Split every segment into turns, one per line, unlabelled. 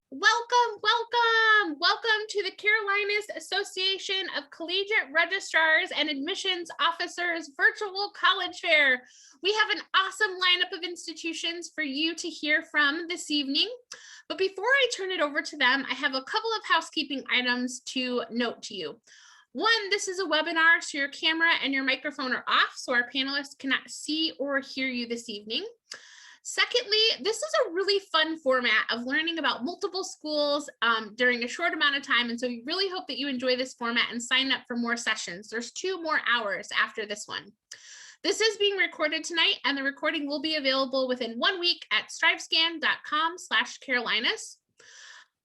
Welcome to the Carolinas Association of Collegiate Registrars and Admissions Officers Virtual College Fair. We have an awesome lineup of institutions for you to hear from this evening. But before I turn it over to them, I have a couple of housekeeping items to note to you. One, this is a webinar, so your camera and your microphone are off, so our panelists cannot see or hear you this evening. Secondly, this is a really fun format of learning about multiple schools during a short amount of time. And so we really hope that you enjoy this format and sign up for more sessions. There's 2 more hours after this one. This is being recorded tonight, and the recording will be available within 1 week at strivescan.com/Carolinas.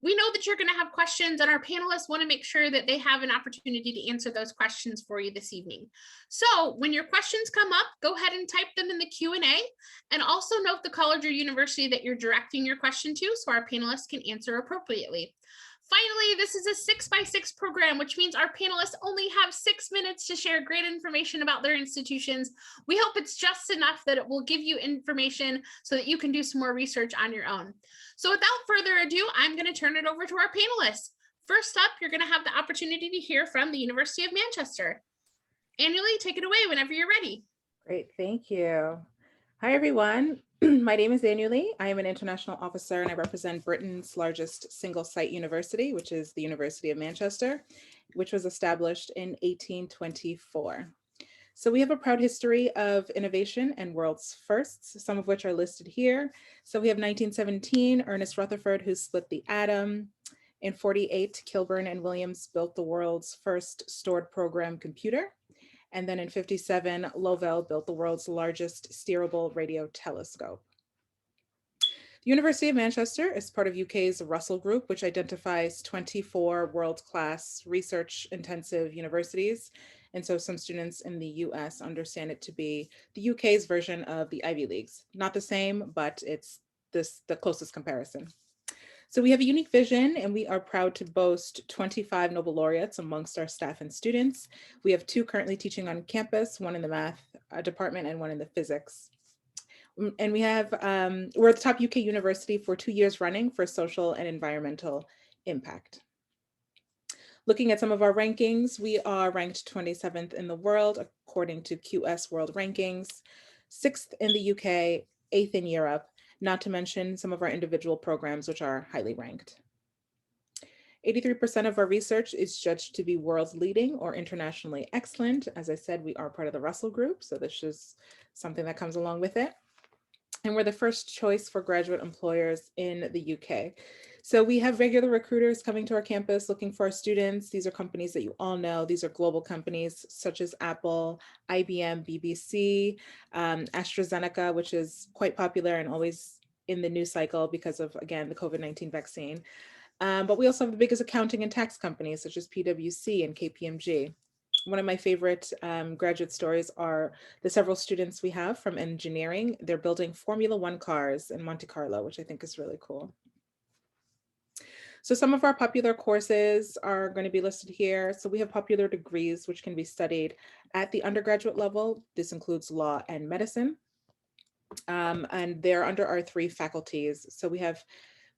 We know that you're going to have questions, and our panelists want to make sure that they have an opportunity to answer those questions for you this evening. So when your questions come up, go ahead and type them in the Q&A, and also note the college or university that you're directing your question to so our panelists can answer appropriately. Finally, this is a 6x6 program, which means our panelists only have 6 minutes to share great information about their institutions. We hope it's just enough that it will give you information so that you can do some more research on your own. So without further ado, I'm going to turn it over to our panelists. First up, you're going to have the opportunity to hear from the University of Manchester. Annually, take it away whenever you're ready.
Great, thank you. Hi, everyone. My name is Annually. I am an international officer and I represent Britain's largest single site university, which is the University of Manchester, which was established in 1824. So we have a proud history of innovation and world's firsts, some of which are listed here. So we have 1917, Ernest Rutherford, who split the atom. In 48, Kilburn and Williams built the world's first stored program computer. And then in 57, Lovell built the world's largest steerable radio telescope. The University of Manchester is part of UK's Russell Group, which identifies 24 world-class research-intensive universities. And so some students in the US understand it to be the UK's version of the Ivy Leagues. Not the same, but it's the closest comparison. So we have a unique vision, and we are proud to boast 25 Nobel laureates amongst our staff and students. We have 2 currently teaching on campus, 1 in the math department and 1 in the physics. And we have, we're the top UK university for 2 years running for social and environmental impact. Looking at some of our rankings, we are ranked 27th in the world according to QS World Rankings, 6th in the UK, 8th in Europe, not to mention some of our individual programs, which are highly ranked. 83% of our research is judged to be world leading or internationally excellent. As I said, we are part of the Russell Group, so this is something that comes along with it. And we're the first choice for graduate employers in the UK. So we have regular recruiters coming to our campus looking for our students. These are companies that you all know. These are global companies such as Apple, IBM, BBC, AstraZeneca, which is quite popular and always in the news cycle because of, again, the COVID-19 vaccine. But we also have the biggest accounting and tax companies such as PwC and KPMG. One of my favorite graduate stories are the several students we have from engineering. They're building Formula One cars in Monte Carlo, which I think is really cool. So some of our popular courses are going to be listed here. So we have popular degrees, which can be studied at the undergraduate level. This includes law and medicine. And they're under our 3 faculties. So we have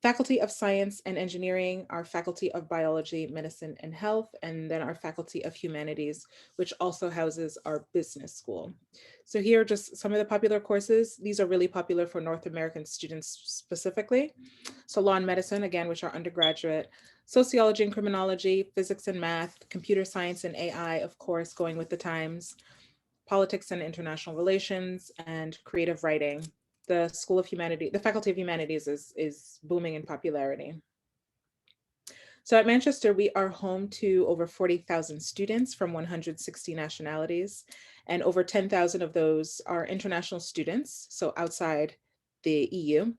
Faculty of Science and Engineering, our Faculty of Biology, Medicine, and Health, and then our Faculty of Humanities, which also houses our business school. So here are just some of the popular courses. These are really popular for North American students specifically. So law and medicine, again, which are undergraduate, sociology and criminology, physics and math, computer science and AI, of course, going with the times, politics and international relations, and creative writing. The School of Humanity, the Faculty of Humanities is booming in popularity. So at Manchester, we are home to over 40,000 students from 160 nationalities, and over 10,000 of those are international students, so outside the EU.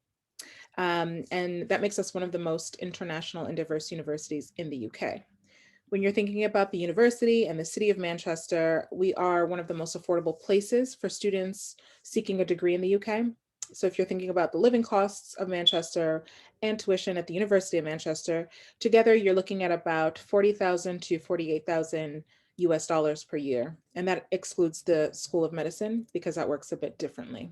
And that makes us one of the most international and diverse universities in the UK. When you're thinking about the university and the city of Manchester, we are one of the most affordable places for students seeking a degree in the UK. So if you're thinking about the living costs of Manchester and tuition at the University of Manchester, together you're looking at about 40,000 to 48,000 US dollars per year. And that excludes the School of Medicine because that works a bit differently.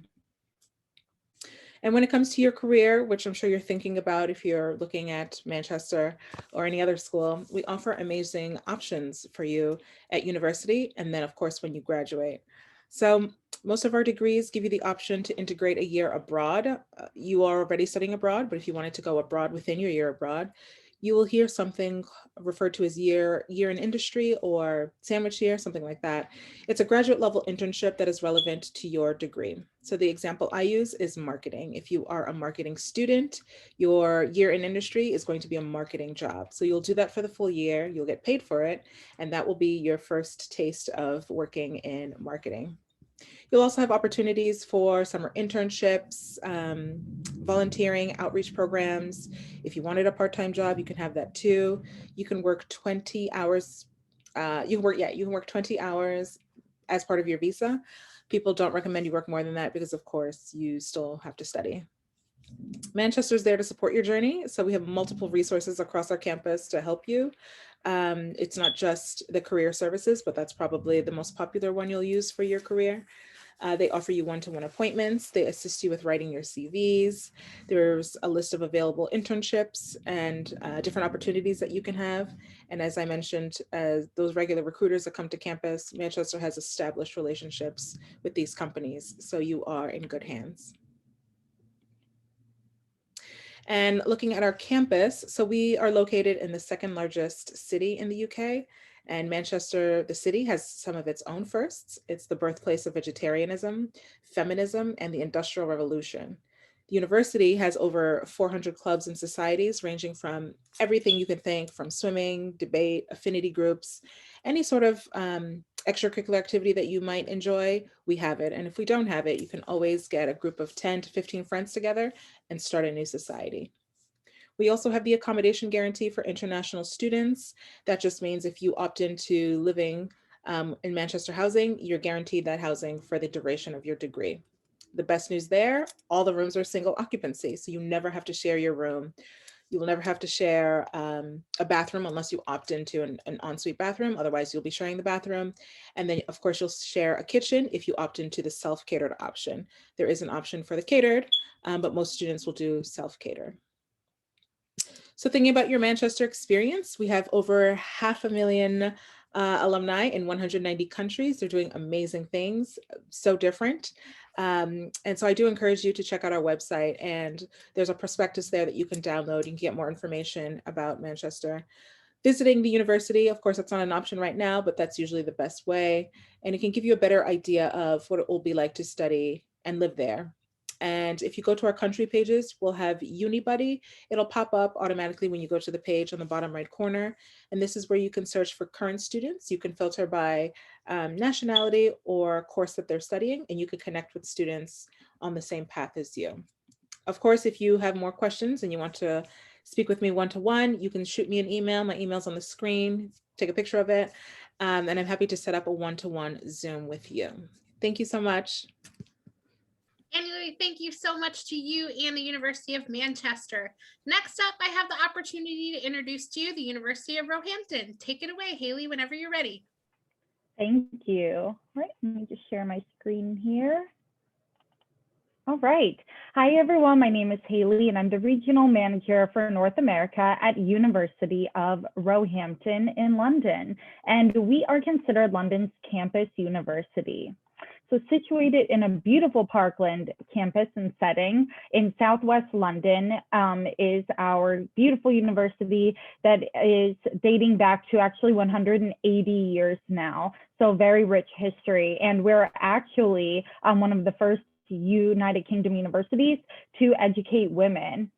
And when it comes to your career, which I'm sure you're thinking about if you're looking at Manchester or any other school, we offer amazing options for you at university. And then of course, when you graduate. So most of our degrees give you the option to integrate a year abroad. You are already studying abroad, but if you wanted to go abroad within your year abroad, you will hear something referred to as year in industry or sandwich year, something like that. It's a graduate level internship that is relevant to your degree. So the example I use is marketing. If you are a marketing student, your year in industry is going to be a marketing job. So you'll do that for the full year, you'll get paid for it, and that will be your first taste of working in marketing. You'll also have opportunities for summer internships, volunteering, outreach programs. If you wanted a part-time job, you can have that too. You can work 20 hours. You can work 20 hours as part of your visa. People don't recommend you work more than that because of course you still have to study. Manchester's there to support your journey. So we have multiple resources across our campus to help you. It's not just the career services, but that's probably the most popular one you'll use for your career. They offer you one-to-one appointments. They assist you with writing your CVs. There's a list of available internships and different opportunities that you can have. And as I mentioned, those regular recruiters that come to campus, Manchester has established relationships with these companies. So you are in good hands. And looking at our campus, so we are located in the second largest city in the UK. And Manchester, the city, has some of its own firsts. It's the birthplace of vegetarianism, feminism, and the Industrial Revolution. The university has over 400 clubs and societies ranging from everything you can think, from swimming, debate, affinity groups, any sort of extracurricular activity that you might enjoy, we have it. And if we don't have it, you can always get a group of 10 to 15 friends together and start a new society. We also have the accommodation guarantee for international students. That just means if you opt into living in Manchester housing, you're guaranteed that housing for the duration of your degree. The best news there, all the rooms are single occupancy, so you never have to share your room. You will never have to share a bathroom unless you opt into an ensuite bathroom. Otherwise, you'll be sharing the bathroom. And then, of course, you'll share a kitchen if you opt into the self-catered option. There is an option for the catered, but most students will do self-cater. So thinking about your Manchester experience, we have over 500,000 alumni in 190 countries. They're doing amazing things, so different. And so I do encourage you to check out our website, and there's a prospectus there that you can download. You can get more information about Manchester. Visiting the university, of course, that's not an option right now, but that's usually the best way. And it can give you a better idea of what it will be like to study and live there. And if you go to our country pages, we'll have UniBuddy. It'll pop up automatically when you go to the page on the bottom right corner. And this is where you can search for current students. You can filter by nationality or course that they're studying, and you can connect with students on the same path as you. Of course, if you have more questions and you want to speak with me one-to-one, you can shoot me an email. My email's on the screen, take a picture of it. And I'm happy to set up a one-to-one Zoom with you. Thank you so much.
Anyway, thank you so much to you and the University of Manchester. Next up, I have the opportunity to introduce to you the University of Roehampton. Take it away, Haley, whenever you're ready.
Thank you. All right, let me just share my screen here. All right. Hi, everyone. My name is Haley, and I'm the Regional Manager for North America at University of Roehampton in London. And we are considered London's campus university. So situated in a beautiful parkland campus and setting in Southwest London is our beautiful university that is dating back to actually 180 years now. So very rich history. And we're actually one of the first United Kingdom universities to educate women.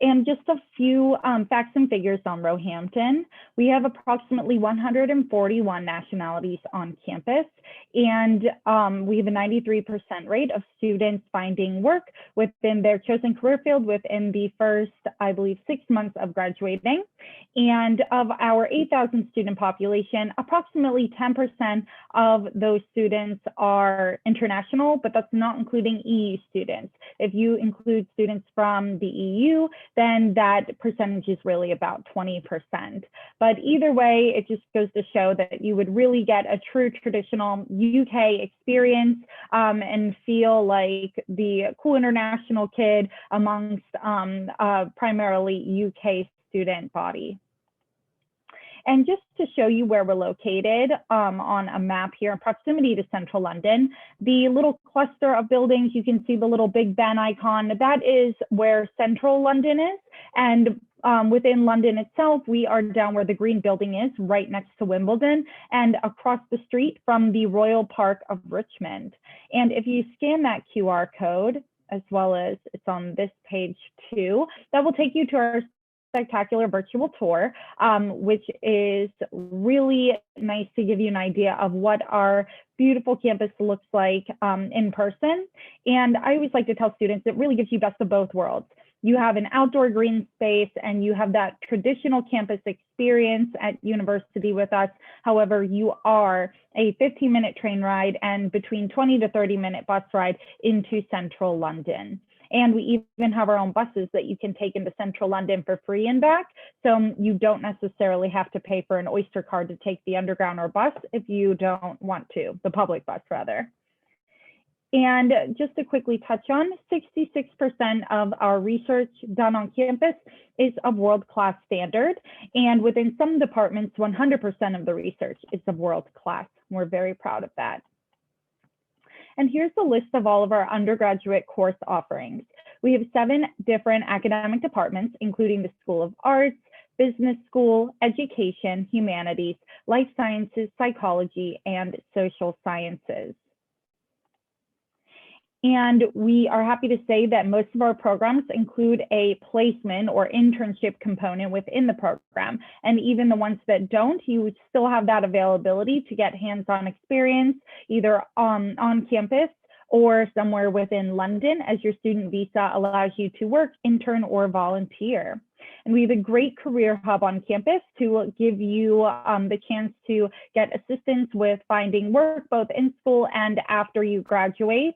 And just a few facts and figures on Roehampton. We have approximately 141 nationalities on campus, and we have a 93% rate of students finding work within their chosen career field within the first, I believe, 6 months of graduating. And of our 8,000 student population, approximately 10% of those students are international, but that's not including EU students. If you include students from the EU, then that percentage is really about 20%. But either way, it just goes to show that you would really get a true traditional UK experience and feel like the cool international kid amongst primarily UK student body. And just to show you where we're located on a map here in proximity to central London, the little cluster of buildings, you can see the little Big Ben icon, that is where central London is. And within London itself, we are down where the green building is, right next to Wimbledon, and across the street from the Royal Park of Richmond. And if you scan that QR code, as well as it's on this page too, that will take you to our spectacular virtual tour, which is really nice to give you an idea of what our beautiful campus looks like in person. And I always like to tell students it really gives you best of both worlds. You have an outdoor green space and you have that traditional campus experience at university with us. However, you are a 15-minute train ride and between 20 to 30-minute bus ride into central London. And we even have our own buses that you can take into central London for free and back. So you don't necessarily have to pay for an Oyster card to take the underground or bus if you don't want to, the public bus rather. And just to quickly touch on, 66% of our research done on campus is of world-class standard. And within some departments, 100% of the research is of world-class. We're very proud of that. And here's the list of all of our undergraduate course offerings. We have 7 different academic departments, including the School of Arts, Business School, Education, Humanities, Life Sciences, Psychology, and Social Sciences. And we are happy to say that most of our programs include a placement or internship component within the program. And even the ones that don't, you would still have that availability to get hands-on experience, either on campus or somewhere within London, as your student visa allows you to work, intern, or volunteer. And we have a great career hub on campus to give you the chance to get assistance with finding work, both in school and after you graduate.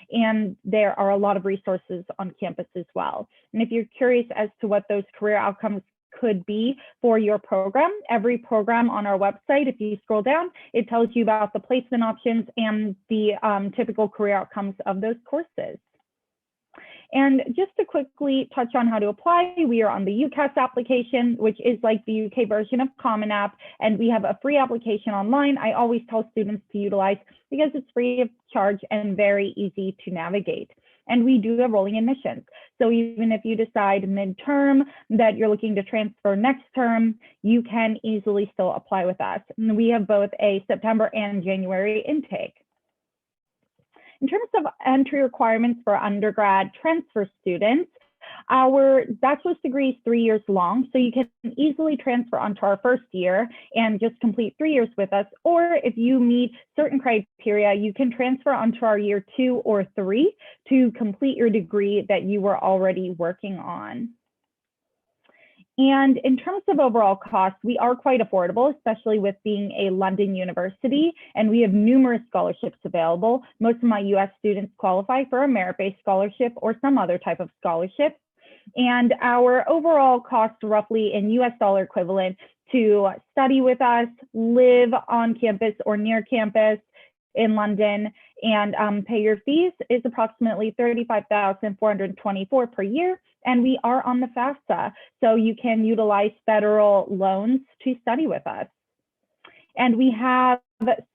And there are a lot of resources on campus as well. And if you're curious as to what those career outcomes could be for your program, every program on our website, if you scroll down, it tells you about the placement options and the typical career outcomes of those courses. And just to quickly touch on how to apply, we are on the UCAS application, which is like the UK version of Common App, and we have a free application online. I always tell students to utilize because it's free of charge and very easy to navigate. And we do have rolling admissions. So even if you decide midterm that you're looking to transfer next term, you can easily still apply with us. And we have both a September and January intake. In terms of entry requirements for undergrad transfer students, our bachelor's degree is 3 years long, so you can easily transfer onto our first year and just complete 3 years with us. Or if you meet certain criteria, you can transfer onto our year 2 or 3 to complete your degree that you were already working on. And in terms of overall costs, we are quite affordable, especially with being a London university, and we have numerous scholarships available. Most of my US students qualify for a merit-based scholarship or some other type of scholarship. And our overall cost roughly in US dollar equivalent to study with us, live on campus or near campus in London, and pay your fees is approximately $35,424 per year. And we are on the FAFSA, so you can utilize federal loans to study with us. And we have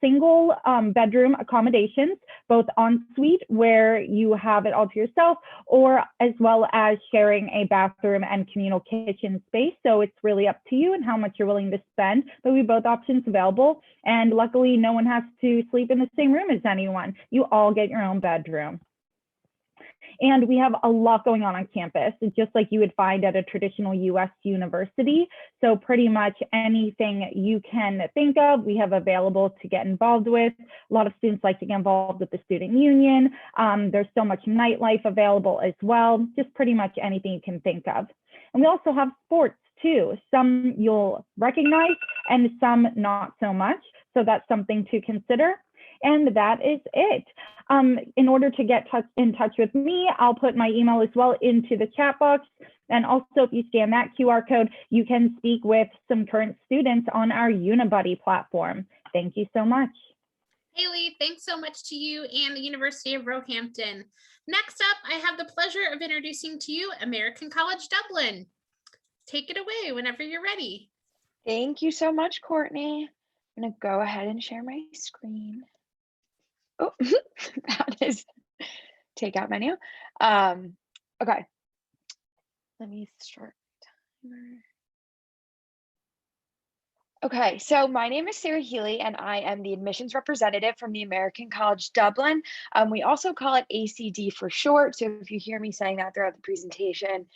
single bedroom accommodations, both en suite where you have it all to yourself, or as well as sharing a bathroom and communal kitchen space. So it's really up to you and how much you're willing to spend, but we have both options available. And luckily no one has to sleep in the same room as anyone. You all get your own bedroom. And we have a lot going on campus, just like you would find at a traditional US university. So pretty much anything you can think of, we have available to get involved with. A lot of students like to get involved with the student union. There's so much nightlife available as well, just pretty much anything you can think of. And we also have sports too. Some you'll recognize and some not so much. So that's something to consider. And that is it. In order to get in touch with me, I'll put my email as well into the chat box. And also, if you scan that QR code, you can speak with some current students on our Unibuddy platform. Thank you so much.
Haley, thanks so much to you and the University of Roehampton. Next up, I have the pleasure of introducing to you American College Dublin. Take it away whenever you're ready.
Thank you so much, Courtney. I'm gonna go ahead and share my screen. Oh, that is takeout menu. Okay, let me start. Okay, so my name is Sarah Healy, and I am the admissions representative from the American College Dublin. We also call it ACD for short. So if you hear me saying that throughout the presentation,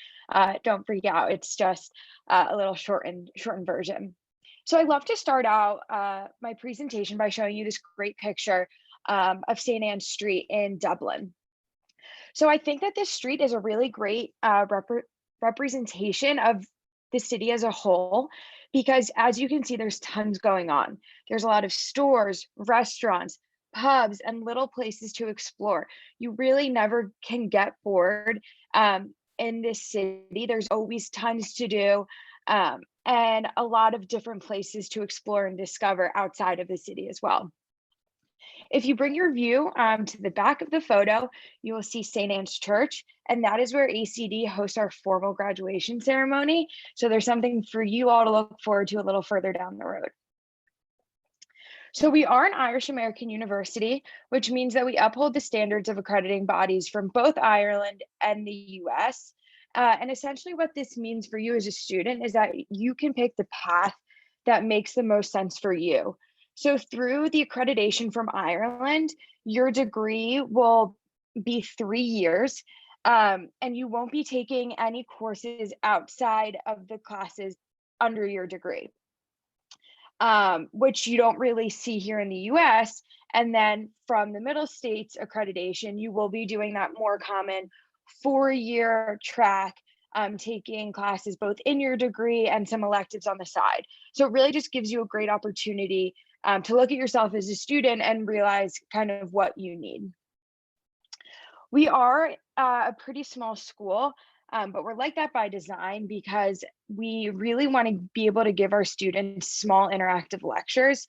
don't freak out. It's just a little shortened version. So I'd love to start out my presentation by showing you this great picture of St. Anne's Street in Dublin. So I think that this street is a really great representation of the city as a whole, because as you can see, there's tons going on. There's a lot of stores, restaurants, pubs, and little places to explore. You really never can get bored in this city. There's always tons to do and a lot of different places to explore and discover outside of the city as well. If you bring your view to the back of the photo, you will see St. Anne's Church, and that is where ACD hosts our formal graduation ceremony. So there's something for you all to look forward to a little further down the road. So we are an Irish American university, which means that we uphold the standards of accrediting bodies from both Ireland and the US. And essentially what this means for you as a student is that you can pick the path that makes the most sense for you. So through the accreditation from Ireland, your degree will be 3 years, and you won't be taking any courses outside of the classes under your degree, which you don't really see here in the US. And then from the Middle States accreditation, you will be doing that more common 4-year track, taking classes both in your degree and some electives on the side. So it really just gives you a great opportunity to look at yourself as a student and realize kind of what you need. We are a pretty small school, but we're like that by design because we really want to be able to give our students small interactive lectures.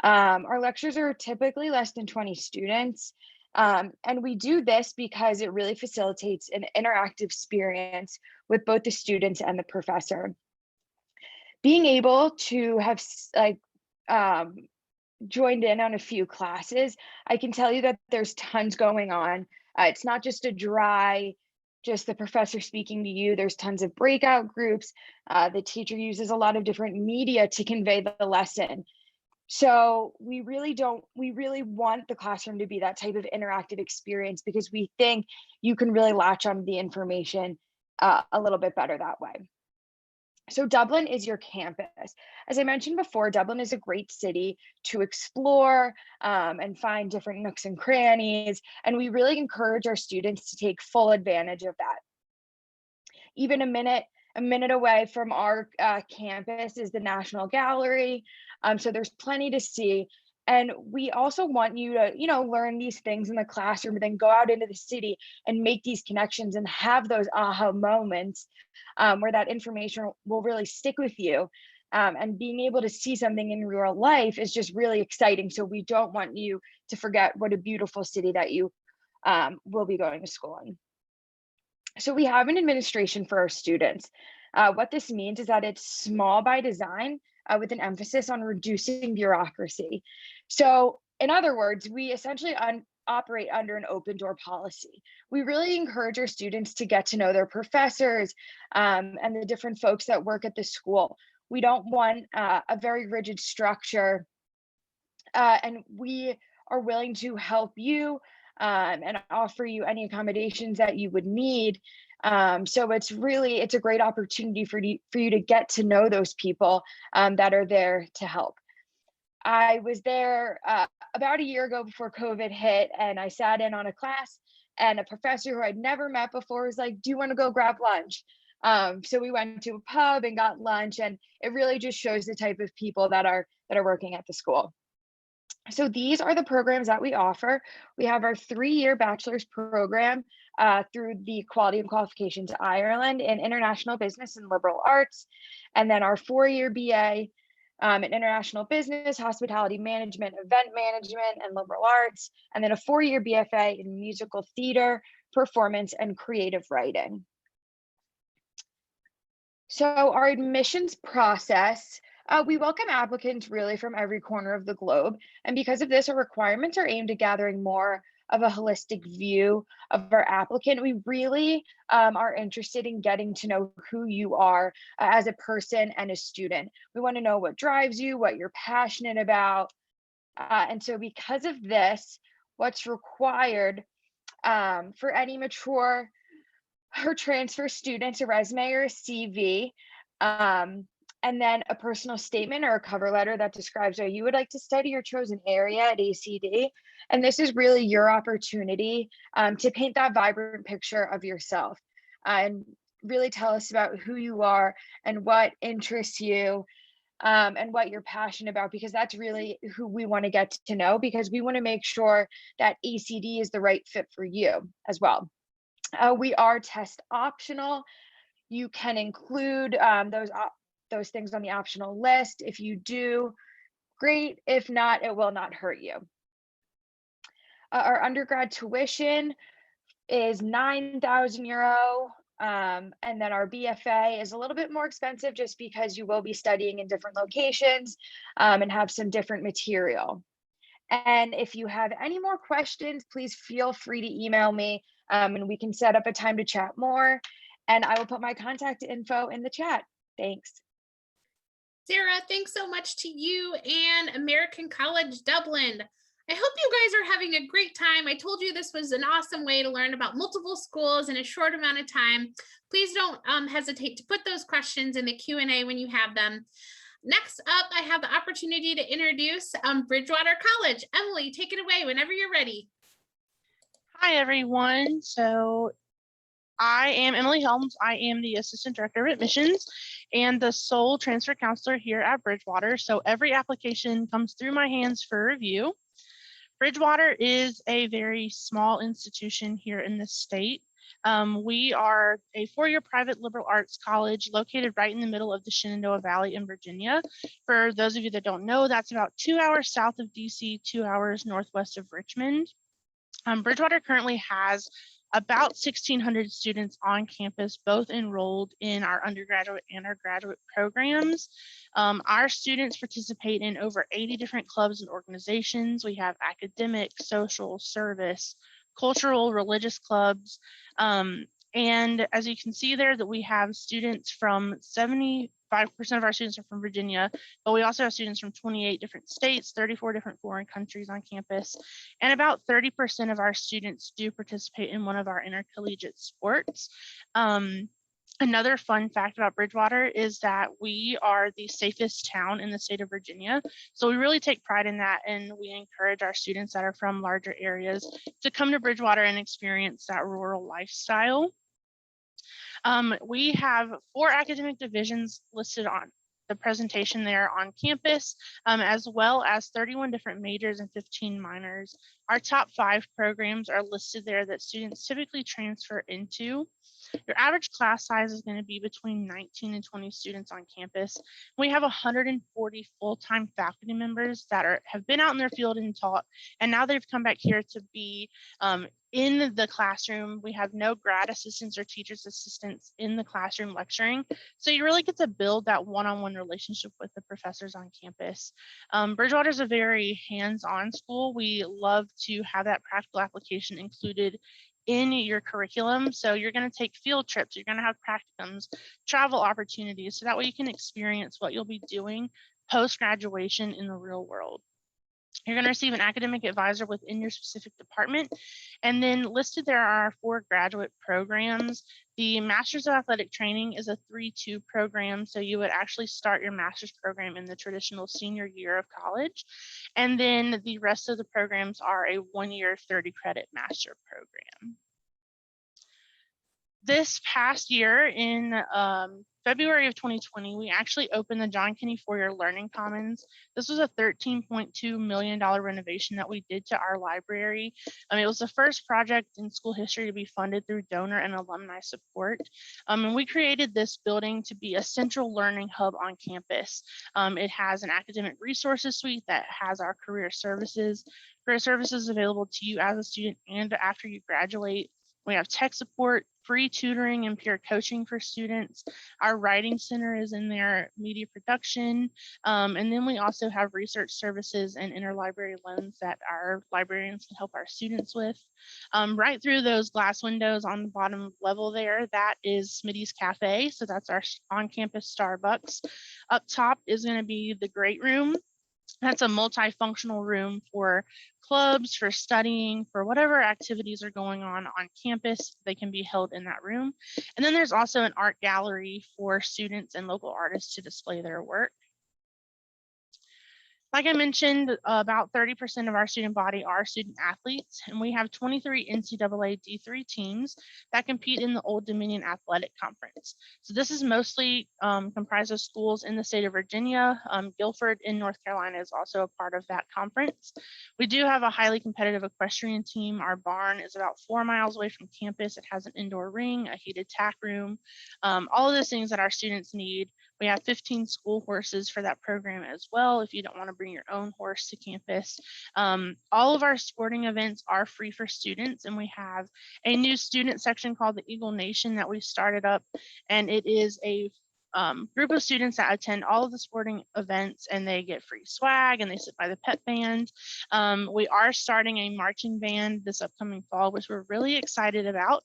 Our lectures are typically less than 20 students, and we do this because it really facilitates an interactive experience with both the students and the professor. Being able to have joined in on a few classes, I can tell you that there's tons going on. It's not just just the professor speaking to you. There's tons of breakout groups. The teacher uses a lot of different media to convey the lesson. So we really want the classroom to be that type of interactive experience because we think you can really latch on the information a little bit better that way. So Dublin is your campus. As I mentioned before, Dublin is a great city to explore and find different nooks and crannies. And we really encourage our students to take full advantage of that. Even a minute away from our campus is the National Gallery. So there's plenty to see. And we also want you to, learn these things in the classroom, but then go out into the city and make these connections and have those aha moments where that information will really stick with you. And being able to see something in real life is just really exciting. So we don't want you to forget what a beautiful city that you will be going to school in. So we have an administration for our students. What this means is that it's small by design, with an emphasis on reducing bureaucracy. So in other words, we essentially operate under an open door policy. We really encourage our students to get to know their professors and the different folks that work at the school. We don't want a very rigid structure, and we are willing to help you and offer you any accommodations that you would need. So it's a great opportunity for you to get to know those people that are there to help. I was there about a year ago before COVID hit, and I sat in on a class, and a professor who I'd never met before was like, "Do you want to go grab lunch?" So we went to a pub and got lunch, and it really just shows the type of people that are working at the school. So these are the programs that we offer. We have our 3-year bachelor's program, through the Quality and Qualifications Ireland in International Business and Liberal Arts, and then our 4-year BA in International Business, Hospitality Management, Event Management, and Liberal Arts, and then a 4-year BFA in Musical Theater, Performance, and Creative Writing. So our admissions process, we welcome applicants really from every corner of the globe. And because of this, our requirements are aimed at gathering more of a holistic view of our applicant. We really are interested in getting to know who you are as a person and a student. We want to know what drives you, what you're passionate about. And so because of this, what's required for any mature or transfer student, a resume or a CV, and then a personal statement or a cover letter that describes why you would like to study your chosen area at ACD. And this is really your opportunity to paint that vibrant picture of yourself and really tell us about who you are and what interests you and what you're passionate about, because that's really who we want to get to know, because we want to make sure that ACD is the right fit for you as well. We are test optional. You can include those things on the optional list. If you do, great. If not, it will not hurt you. Our undergrad tuition is €9,000. And then our BFA is a little bit more expensive just because you will be studying in different locations and have some different material. And if you have any more questions, please feel free to email me and we can set up a time to chat more. And I will put my contact info in the chat. Thanks.
Sarah, thanks so much to you and American College Dublin. I hope you guys are having a great time. I told you this was an awesome way to learn about multiple schools in a short amount of time. Please don't hesitate to put those questions in the Q&A when you have them. Next up, I have the opportunity to introduce Bridgewater College. Emily, take it away whenever you're ready.
Hi, everyone. So I am Emily Helms. I am the Assistant Director of Admissions and the sole transfer counselor here at Bridgewater. So every application comes through my hands for review. Bridgewater is a very small institution here in the state. We are a 4-year private liberal arts college located right in the middle of the Shenandoah Valley in Virginia. For those of you that don't know, that's about 2 hours south of DC, 2 hours northwest of Richmond. Bridgewater currently has about 1,600 students on campus, both enrolled in our undergraduate and our graduate programs. Our students participate in over 80 different clubs and organizations. We have academic, social, service, cultural, religious clubs. And as you can see there, that we have students from 75% of our students are from Virginia, but we also have students from 28 different states, 34 different foreign countries on campus, and about 30% of our students do participate in one of our intercollegiate sports. Another fun fact about Bridgewater is that we are the safest town in the state of Virginia. So we really take pride in that, and we encourage our students that are from larger areas to come to Bridgewater and experience that rural lifestyle. We have 4 academic divisions listed on the presentation there on campus, as well as 31 different majors and 15 minors. Our top 5 programs are listed there that students typically transfer into. Your average class size is going to be between 19 and 20 students on campus. We have 140 full-time faculty members that have been out in their field and taught, and now they've come back here to be in the classroom. We have no grad assistants or teachers assistants in the classroom lecturing. So you really get to build that one-on-one relationship with the professors on campus. Bridgewater is a very hands-on school. We love to have that practical application included in your curriculum. So you're going to take field trips, you're going to have practicums, travel opportunities, so that way you can experience what you'll be doing post-graduation in the real world. You're going to receive an academic advisor within your specific department. And then listed there are our 4 graduate programs. The Master's of Athletic Training is a 3-2 program. So you would actually start your master's program in the traditional senior year of college. And then the rest of the programs are a 1-year 30-credit master program. this past year in February of 2020, we actually opened the John Kinney Four-Year Learning Commons. This was a $13.2 million renovation that we did to our library. It was the first project in school history to be funded through donor and alumni support. And we created this building to be a central learning hub on campus. It has an academic resources suite that has our career services available to you as a student and after you graduate. We have tech support, free tutoring and peer coaching for students. Our writing center is in there, media production. And then we also have research services and interlibrary loans that our librarians can help our students with. Right through those glass windows on the bottom level there, that is Smitty's Cafe. So that's our on-campus Starbucks. Up top is going to be the Great Room. That's a multifunctional room for clubs, for studying, for whatever activities are going on campus, they can be held in that room. And then there's also an art gallery for students and local artists to display their work. Like I mentioned, about 30% of our student body are student athletes, and we have 23 NCAA D3 teams that compete in the Old Dominion Athletic Conference. So this is mostly comprised of schools in the state of Virginia. Guilford in North Carolina is also a part of that conference. We do have a highly competitive equestrian team. Our barn is about 4 miles away from campus. It has an indoor ring, a heated tack room, all of those things that our students need. We have 15 school horses for that program as well, if you don't want to bring your own horse to campus. All of our sporting events are free for students, and we have a new student section called the Eagle Nation that we started up, and it is a group of students that attend all of the sporting events, and they get free swag and they sit by the pet band. We are starting a marching band this upcoming fall, which we're really excited about.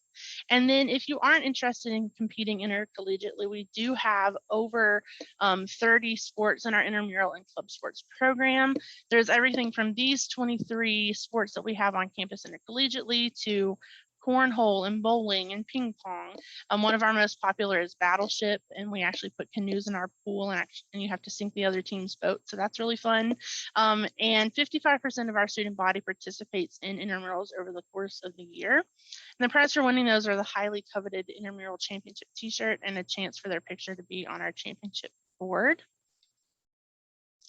And then if you aren't interested in competing intercollegiately, we do have over 30 sports in our intramural and club sports program. There's everything from these 23 sports that we have on campus intercollegiately to cornhole and bowling and ping pong. One of our most popular is Battleship, and we actually put canoes in our pool, and you have to sink the other team's boat, so that's really fun. And 55% of our student body participates in intramurals over the course of the year. And the prize for winning those are the highly coveted intramural championship t-shirt and a chance for their picture to be on our championship board.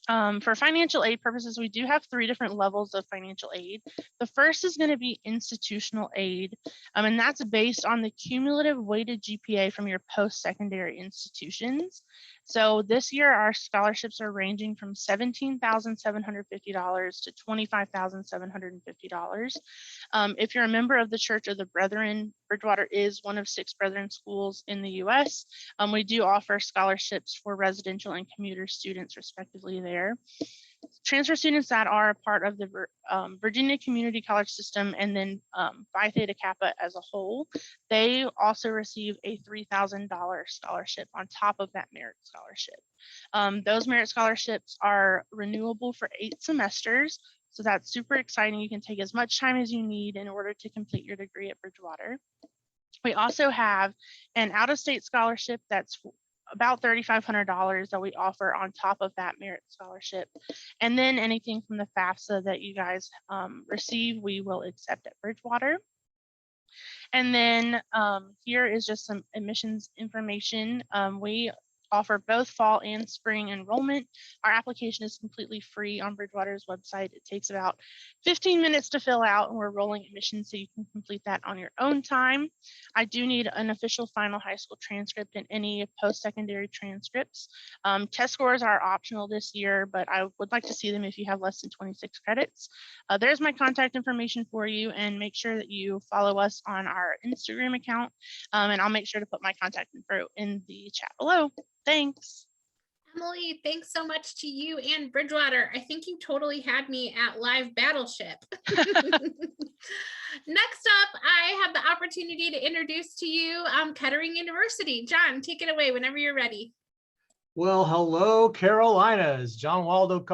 For financial aid purposes, we do have 3 different levels of financial aid. The first is going to be institutional aid, and that's based on the cumulative weighted GPA from your post-secondary institutions. So this year, our scholarships are ranging from $17,750 to $25,750. If you're a member of the Church of the Brethren, Bridgewater is one of 6 Brethren schools in the U.S. We do offer scholarships for residential and commuter students, respectively, there. Transfer students that are a part of the Virginia Community College system and then Phi Theta Kappa as a whole, they also receive a $3,000 scholarship on top of that merit scholarship. Those merit scholarships are renewable for 8 semesters. So that's super exciting. You can take as much time as you need in order to complete your degree at Bridgewater. We also have an out-of-state scholarship that's about $3,500 that we offer on top of that merit scholarship. And then anything from the FAFSA that you guys receive, we will accept at Bridgewater. And then here is just some admissions information. We offer both fall and spring enrollment. Our application is completely free on Bridgewater's website. It takes about 15 minutes to fill out, and we're rolling admissions so you can complete that on your own time. I do need an official final high school transcript and any post-secondary transcripts. Test scores are optional this year, but I would like to see them if you have less than 26 credits. There's my contact information for you, and make sure that you follow us on our Instagram account, and I'll make sure to put my contact info in the chat below. Thanks.
Emily, thanks so much to you and Bridgewater. I think you totally had me at live Battleship. Next up, I have the opportunity to introduce to you Kettering University. John, take it away whenever you're ready.
Well, hello, Carolinas. John Waldo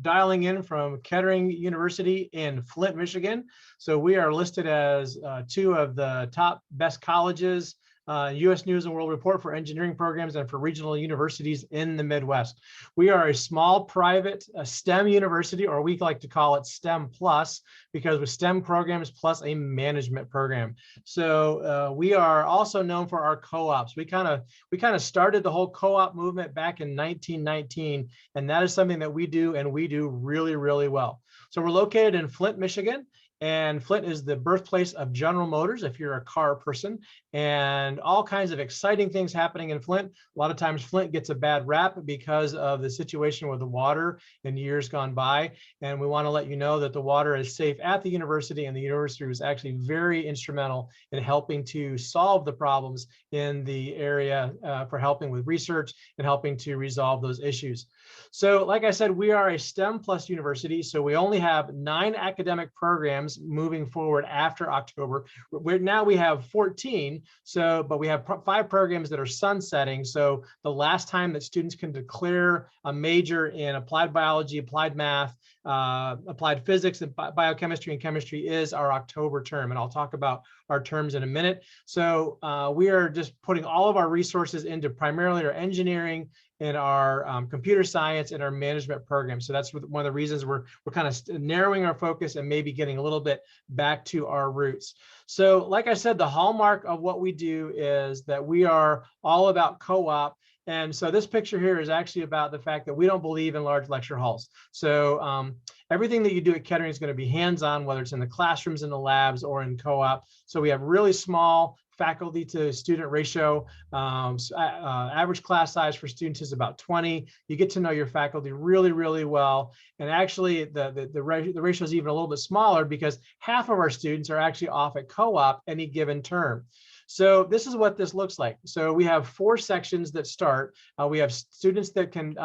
dialing in from Kettering University in Flint, Michigan. So we are listed as 2 of the top best colleges U.S. News and World Report for engineering programs and for regional universities in the Midwest. We are a small private STEM university, or we like to call it STEM Plus, because with STEM programs plus a management program. So we are also known for our co-ops. We kind of started the whole co-op movement back in 1919, and that is something that we do, and we do really, really well. So we're located in Flint, Michigan. And Flint is the birthplace of General Motors, if you're a car person, and all kinds of exciting things happening in Flint. A lot of times Flint gets a bad rap because of the situation with the water in years gone by. And we want to let you know that the water is safe at the university, and the university was actually very instrumental in helping to solve the problems in the area for helping with research and helping to resolve those issues. So like I said, we are a STEM Plus university, so we only have 9 academic programs moving forward after October. Now we have 14, but we have 5 programs that are sunsetting. So the last time that students can declare a major in applied biology, applied math, applied physics, and biochemistry and chemistry is our October term. And I'll talk about our terms in a minute. So we are just putting all of our resources into primarily our engineering and our computer science and our management program. So that's one of the reasons we're kind of narrowing our focus and maybe getting a little bit back to our roots. So like I said, the hallmark of what we do is that we are all about co-op. And so this picture here is actually about the fact that we don't believe in large lecture halls. So everything that you do at Kettering is going to be hands-on, whether it's in the classrooms, in the labs, or in co-op. So we have really small faculty to student ratio. Average class size for students is about 20. You get to know your faculty really, really well. And actually the ratio is even a little bit smaller because half of our students are actually off at co-op any given term. So this is what this looks like. So we have 4 sections that start. We have students that can,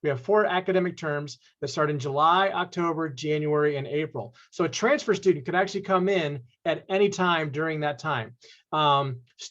we have 4 academic terms that start in July, October, January, and April. So a transfer student could actually come in at any time during that time.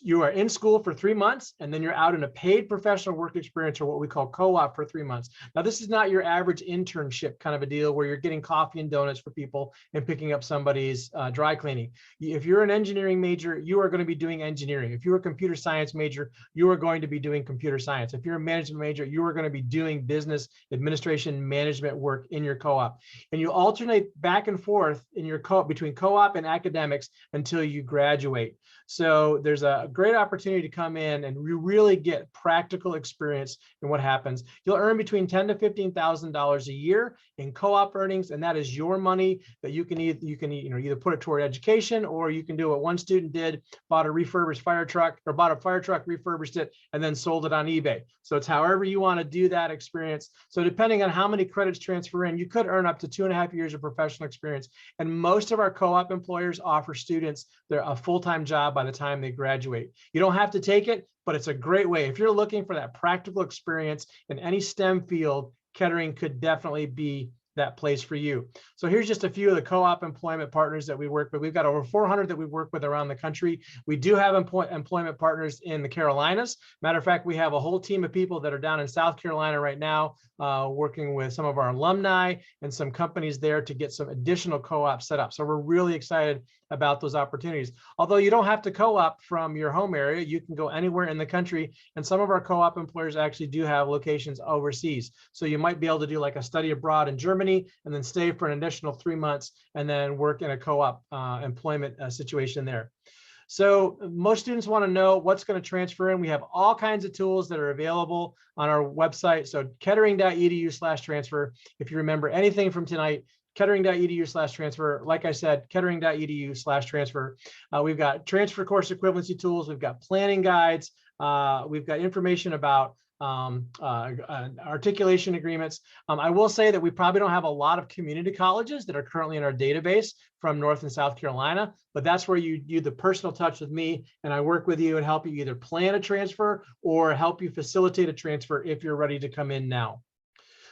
You are in school for 3 months, and then you're out in a paid professional work experience, or what we call co-op, for 3 months. Now, this is not your average internship kind of a deal where you're getting coffee and donuts for people and picking up somebody's dry cleaning. If you're an engineering major, you are going to be doing engineering. If you're a computer science major, you are going to be doing computer science. If you're a management major, you are going to be doing business administration management work in your co-op. And you alternate back and forth in your between co-op and academics until you graduate. So there's a great opportunity to come in and really get practical experience in what happens. You'll earn between $10,000 to $15,000 a year in co-op earnings, and that is your money that you can either put it toward education, or you can do what one student did, bought a refurbished fire truck, or bought a fire truck, refurbished it, and then sold it on eBay. So it's however you want to do that experience. So depending on how many credits transfer in, you could earn up to 2.5 years of professional experience. And most of our co-op employers offer students a full-time job by the time they graduate. You don't have to take it, but it's a great way. If you're looking for that practical experience in any STEM field, Kettering could definitely be that place for you. So here's just a few of the co-op employment partners that we work with. We've got over 400 that we work with around the country. We do have employment partners in the Carolinas. Matter of fact, we have a whole team of people that are down in South Carolina right now, working with some of our alumni and some companies there to get some additional co-op set up. So we're really excited about those opportunities. Although you don't have to co-op from your home area, you can go anywhere in the country. And some of our co-op employers actually do have locations overseas. So you might be able to do like a study abroad in Germany and then stay for an additional 3 months and then work in a co-op employment situation there. So most students want to know what's going to transfer in. We have all kinds of tools that are available on our website. So kettering.edu/transfer. If you remember anything from tonight, kettering.edu/transfer. Like I said, kettering.edu/transfer. We've got transfer course equivalency tools. We've got planning guides. We've got information about articulation agreements. I will say that we probably don't have a lot of community colleges that are currently in our database from North and South Carolina, but that's where you do the personal touch with me, and I work with you and help you either plan a transfer or help you facilitate a transfer if you're ready to come in now.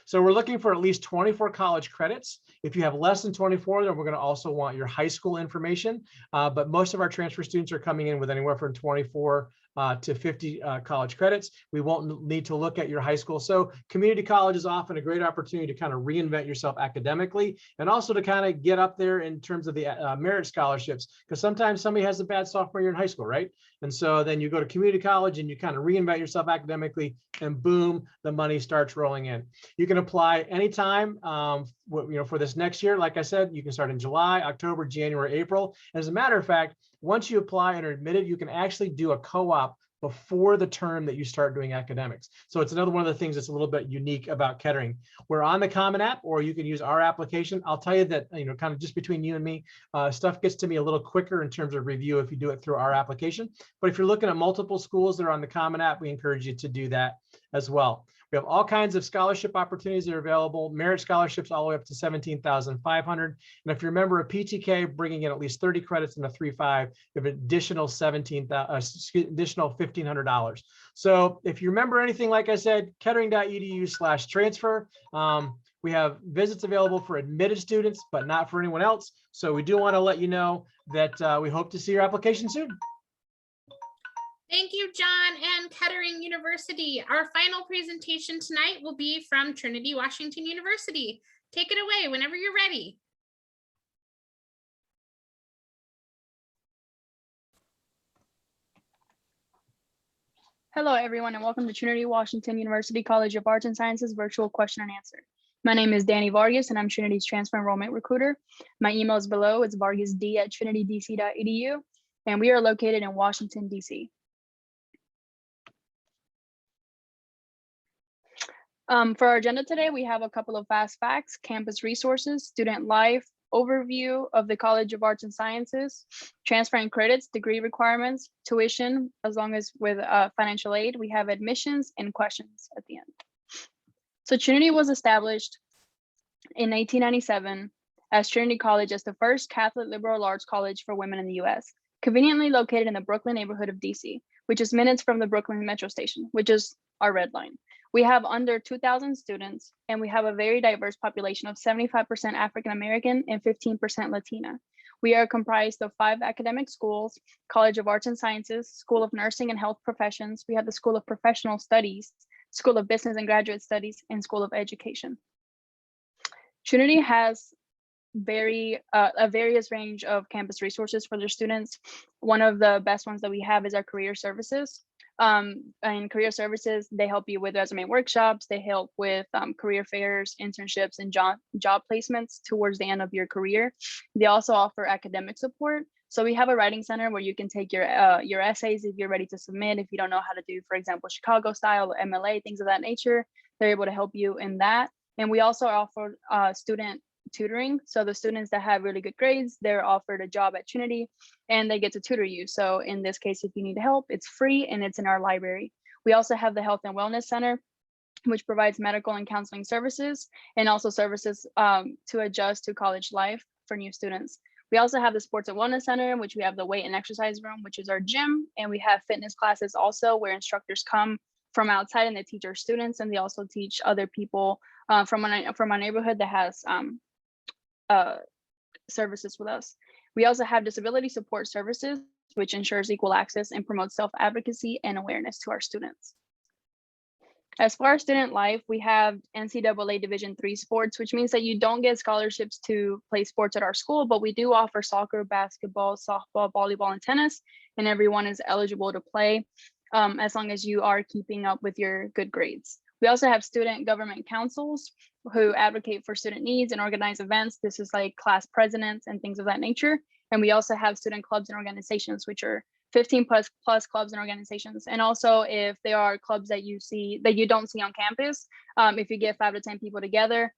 So we're looking for at least 24 college credits. If you have less than 24, then we're going to also want your high school information. But most of our transfer students are coming in with anywhere from 24 to 50 college credits. We won't need to look at your high school. So community college is often a great opportunity to kind of reinvent yourself academically, and also to kind of get up there in terms of the merit scholarships, because sometimes somebody has a bad sophomore year in high school, right? And so then you go to community college and you kind of reinvent yourself academically, and boom, the money starts rolling in. You can apply anytime for this next year. Like I said, you can start in July, October, January, April. As a matter of fact, once you apply and are admitted, you can actually do a co-op before the term that you start doing academics. So it's another one of the things that's a little bit unique about Kettering. We're on the Common App, or you can use our application. I'll tell you that, kind of just between you and me, stuff gets to me a little quicker in terms of review if you do it through our application. But if you're looking at multiple schools that are on the Common App, we encourage you to do that as well. We have all kinds of scholarship opportunities that are available, merit scholarships all the way up to $17,500. And if you remember a PTK bringing in at least 30 credits in a 3.5, you have an additional $1,500. So if you remember anything, like I said, kettering.edu/transfer. We have visits available for admitted students, but not for anyone else. So we do want to let you know that we hope to see your application soon.
Thank you, John and Kettering University. Our final presentation tonight will be from Trinity, Washington University. Take it away whenever you're ready.
Hello, everyone, and welcome to Trinity, Washington University College of Arts and Sciences virtual question and answer. My name is Danny Vargas, and I'm Trinity's transfer enrollment recruiter. My email is below. It's vargasd@trinitydc.edu, and we are located in Washington, D.C. For our agenda today, we have a couple of fast facts, campus resources, student life, overview of the College of Arts and Sciences, transferring credits, degree requirements, tuition, as long as with financial aid. We have admissions and questions at the end. So Trinity was established in 1897 as Trinity College as the first Catholic liberal arts college for women in the US, conveniently located in the Brooklyn neighborhood of DC, which is minutes from the Brooklyn Metro Station, which is our red line. We have under 2,000 students, and we have a very diverse population of 75% African-American and 15% Latina. We are comprised of 5 academic schools: College of Arts and Sciences, School of Nursing and Health Professions. We have the School of Professional Studies, School of Business and Graduate Studies, and School of Education. Trinity has a various range of campus resources for their students. One of the best ones that we have is our career services. And career services, they help you with resume workshops, they help with career fairs, internships, and job placements towards the end of your career. They also offer academic support. So we have a writing center where you can take your essays if you're ready to submit. If you don't know how to do, for example, Chicago style or MLA, things of that nature, they're able to help you in that. And we also offer student tutoring. So the students that have really good grades, they're offered a job at Trinity and they get to tutor you. So in this case, if you need help, it's free and it's in our library. We also have the Health and Wellness Center, which provides medical and counseling services and also services to adjust to college life for new students. We also have the Sports and Wellness Center, in which we have the weight and exercise room, which is our gym. And we have fitness classes also where instructors come from outside and they teach our students, and they also teach other people from our neighborhood that has services with us. We also have disability support services, which ensures equal access and promotes self-advocacy and awareness to our students. As far as student life, we have NCAA Division III sports, which means that you don't get scholarships to play sports at our school, but we do offer soccer, basketball, softball, volleyball, and tennis, and everyone is eligible to play as long as you are keeping up with your good grades. We also have student government councils who advocate for student needs and organize events. This is like class presidents and things of that nature. And we also have student clubs and organizations, which are 15 plus clubs and organizations. And also if there are clubs that you don't see on campus, if you get 5 to 10 people together,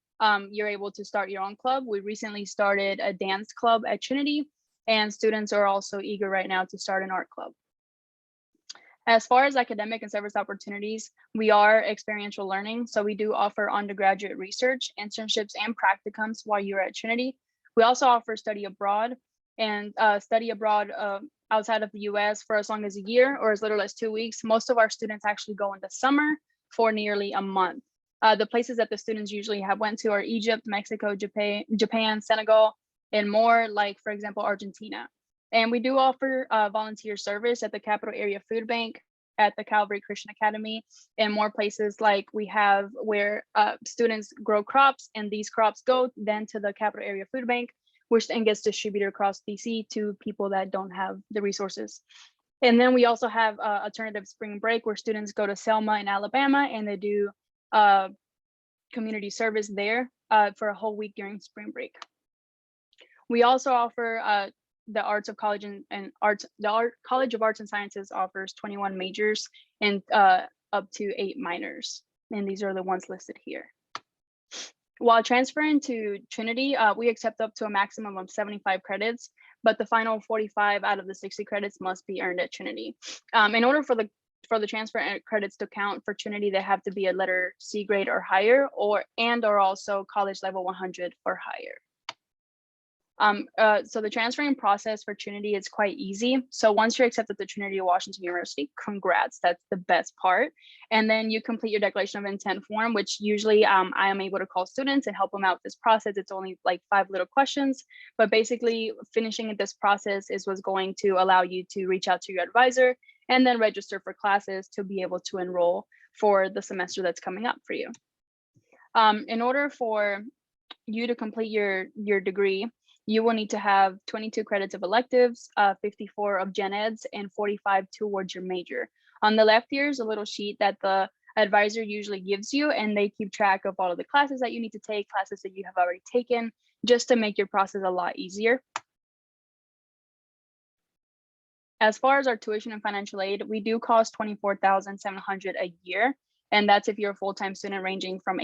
you're able to start your own club. We recently started a dance club at Trinity, and students are also eager right now to start an art club. As far as academic and service opportunities, we are experiential learning. So we do offer undergraduate research, internships, and practicums while you're at Trinity. We also offer study abroad outside of the US for as long as a year or as little as 2 weeks. Most of our students actually go in the summer for nearly a month. The places that the students usually have went to are Egypt, Mexico, Japan, Senegal, and more, like, for example, Argentina. And we do offer volunteer service at the Capital Area Food Bank. at the Calvary Christian Academy, and more places like we have where students grow crops, and these crops go then to the Capital Area Food Bank, which then gets distributed across DC to people that don't have the resources. And then we also have alternative spring break, where students go to Selma in Alabama and they do community service there for a whole week during spring break. We also offer the Arts of College and Arts. The College of Arts and Sciences offers 21 majors and up to 8 minors, and these are the ones listed here. While transferring to Trinity, we accept up to a maximum of 75 credits, but the final 45 out of the 60 credits must be earned at Trinity. In order for the transfer credits to count for Trinity, they have to be a letter C grade or higher, or also college level 100 or higher. So the transferring process for Trinity is quite easy. So once you're accepted to Trinity Washington University, congrats, that's the best part. And then you complete your declaration of intent form, which usually I am able to call students and help them out with this process. It's only like 5 little questions, but basically finishing this process is what's going to allow you to reach out to your advisor and then register for classes to be able to enroll for the semester that's coming up for you. In order for you to complete your degree, you will need to have 22 credits of electives, 54 of gen eds, and 45 towards your major. On the left here is a little sheet that the advisor usually gives you, and they keep track of all of the classes that you need to take, classes that you have already taken, just to make your process a lot easier. As far as our tuition and financial aid, we do cost $24,700 a year, and that's if you're a full-time student ranging from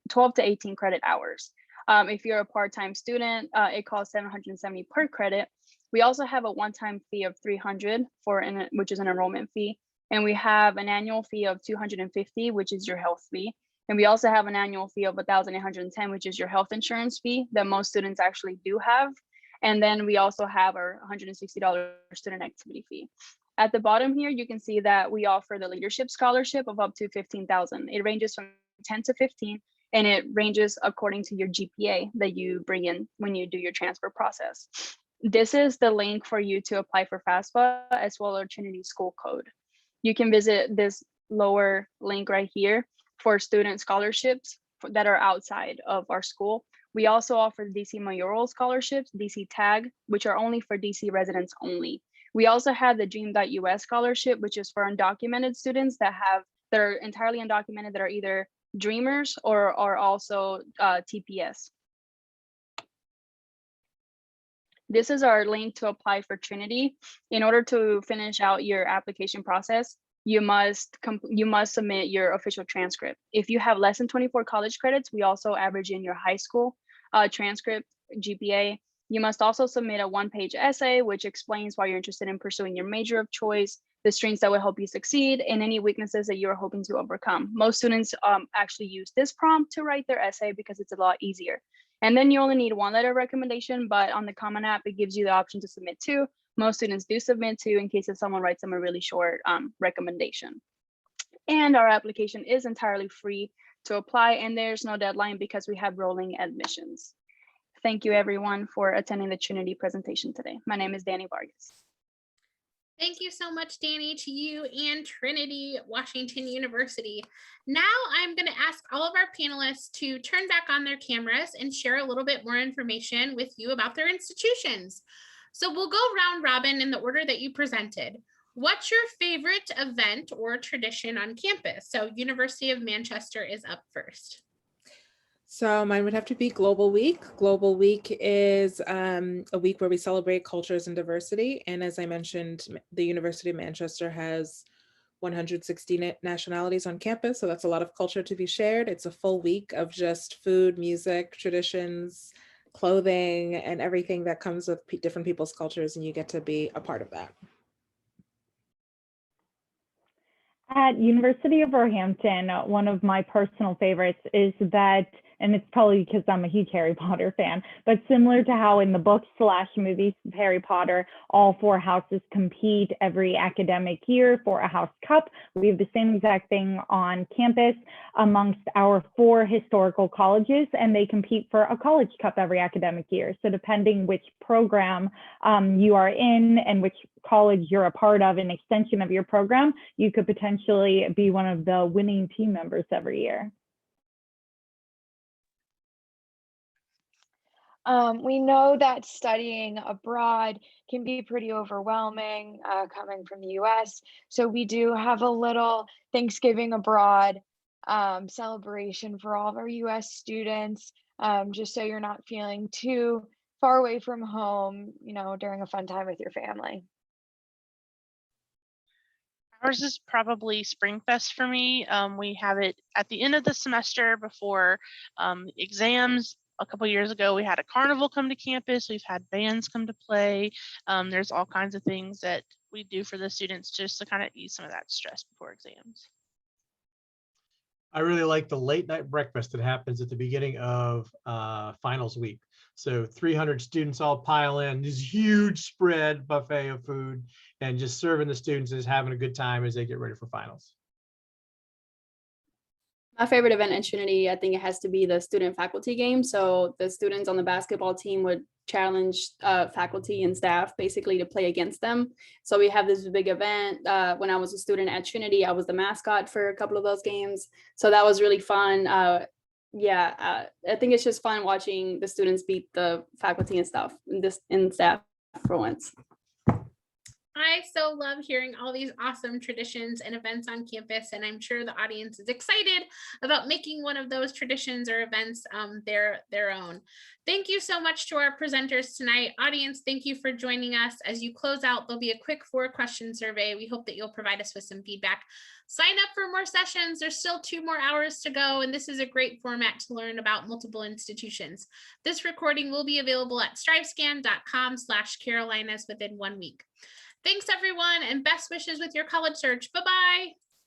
12 to 18 credit hours. If you're a part-time student, it costs $770 per credit. We also have a one-time fee of $300 which is an enrollment fee, and we have an annual fee of $250, which is your health fee, and we also have an annual fee of $1,810, which is your health insurance fee that most students actually do have, and then we also have our $160 student activity fee. At the bottom here, you can see that we offer the leadership scholarship of up to $15,000. It ranges from 10 to 15. And it ranges according to your GPA that you bring in when you do your transfer process. This is the link for you to apply for FAFSA as well as Trinity school code. You can visit this lower link right here for student scholarships that are outside of our school. We also offer DC mayoral scholarships, DC tag, which are only for DC residents only. We also have the Dream.us scholarship, which is for undocumented students that are entirely undocumented, that are either Dreamers or are also TPS. This is our link to apply for Trinity. In order to finish out your application process, you must submit your official transcript. If you have less than 24 college credits, we also average in your high school transcript GPA. You must also submit a 1-page essay, which explains why you're interested in pursuing your major of choice, the strengths that will help you succeed, and any weaknesses that you're hoping to overcome. Most students actually use this prompt to write their essay because it's a lot easier. And then you only need 1 letter of recommendation, but on the Common App, it gives you the option to submit 2. Most students do submit 2 in case if someone writes them a really short recommendation. And our application is entirely free to apply, and there's no deadline because we have rolling admissions. Thank you everyone for attending the Trinity presentation today. My name is Danny Vargas.
Thank you so much, Danny, to you and Trinity Washington University. Now I'm going to ask all of our panelists to turn back on their cameras and share a little bit more information with you about their institutions. So we'll go round robin in the order that you presented. What's your favorite event or tradition on campus? So University of Manchester is up first.
So mine would have to be Global Week. Global Week is a week where we celebrate cultures and diversity. And as I mentioned, the University of Manchester has 160 nationalities on campus. So that's a lot of culture to be shared. It's a full week of just food, music, traditions, clothing, and everything that comes with different people's cultures. And you get to be a part of that.
At University of Roehampton, one of my personal favorites is that and it's probably because I'm a huge Harry Potter fan, but similar to how in the books/movies of Harry Potter, all 4 houses compete every academic year for a house cup, we have the same exact thing on campus amongst our 4 historical colleges, and they compete for a college cup every academic year. So depending which program you are in and which college you're a part of, an extension of your program, you could potentially be one of the winning team members every year.
We know that studying abroad can be pretty overwhelming coming from the US. So we do have a little Thanksgiving abroad celebration for all of our US students, just so you're not feeling too far away from home, you know, during a fun time with your family.
Ours is probably Spring Fest for me. We have it at the end of the semester before exams. A couple years ago, we had a carnival come to campus. We've had bands come to play. There's all kinds of things that we do for the students just to kind of ease some of that stress before exams.
I really like the late night breakfast that happens at the beginning of finals week. So 300 students all pile in, this huge spread buffet of food, and just serving the students is having a good time as they get ready for finals.
My favorite event at Trinity, I think it has to be the student faculty game. So the students on the basketball team would challenge faculty and staff basically to play against them. So we have this big event. When I was a student at Trinity, I was the mascot for a couple of those games. So that was really fun. I think it's just fun watching the students beat the faculty and stuff and staff for once.
I so love hearing all these awesome traditions and events on campus, and I'm sure the audience is excited about making one of those traditions or events their own. Thank you so much to our presenters tonight. Audience, thank you for joining us. As you close out, there'll be a quick 4-question survey. We hope that you'll provide us with some feedback. Sign up for more sessions. There's still 2 more hours to go, and this is a great format to learn about multiple institutions. This recording will be available at strivescan.com/Carolinas within 1 week. Thanks, everyone, and best wishes with your college search. Bye-bye.